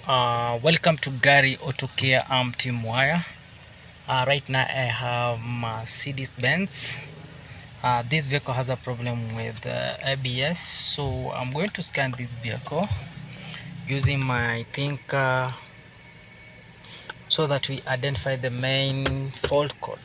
Welcome to Gariautocare. I'm Team Wire. Right now I have Mercedes Benz. This vehicle has a problem with ABS, so I'm going to scan this vehicle using my thinker so that we identify the main fault code.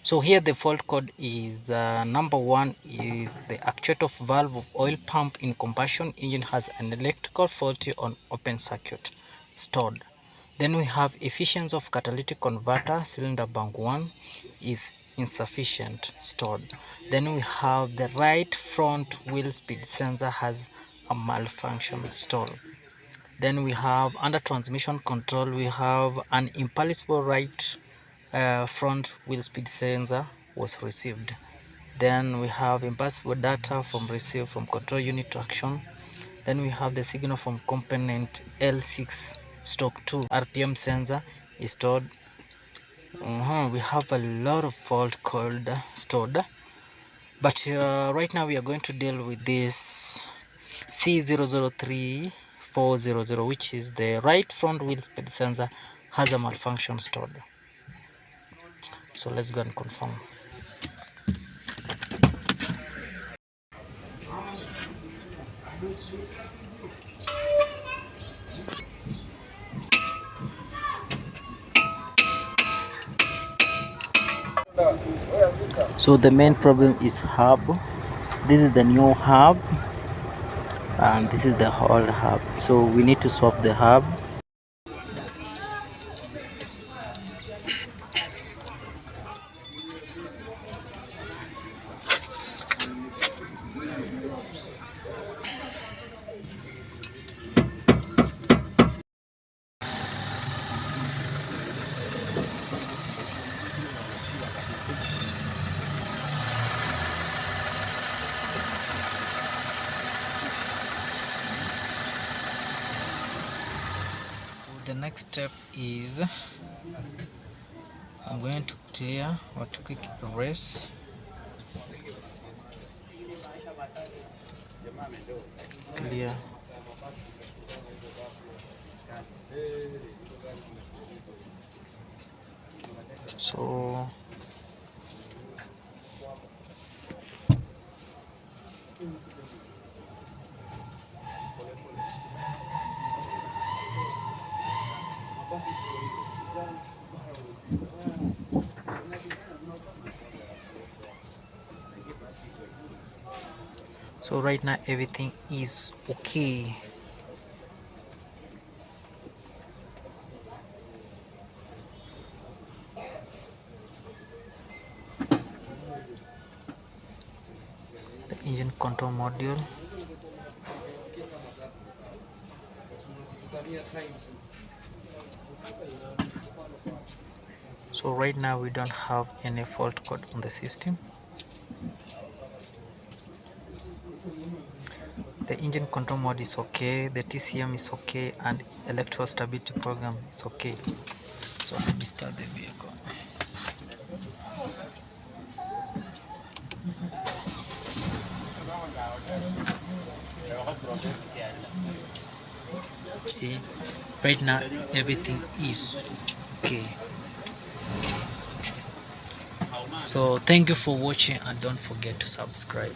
So here the fault code is number 1 is the actuator valve of oil pump in combustion engine has an electrical faulty on open circuit stored. Then we have efficiency of catalytic converter cylinder bank 1 is insufficient stored. Then we have the right front wheel speed sensor has a malfunction stored. Then we have under transmission control we have an impermissible right front wheel speed sensor was received. Then we have impermissible data from received from control unit to action. Then we have the signal from component L6 stock 2 RPM sensor is stored. We have a lot of fault code stored, but right now we are going to deal with this C003400, which is the right front wheel speed sensor has a malfunction stored. So let's go and confirm. So the main problem is hub. This is the new hub and this is the old hub, so we need to swap the hub. The next step is I'm going to clear or to quick erase. Clear. So right now everything is okay. The engine control module. So right now we don't have any fault code on the system. The engine control mode is okay, the TCM is okay, and electrical stability program is okay. So let me start the vehicle. See, right now everything is okay. So thank you for watching and don't forget to subscribe.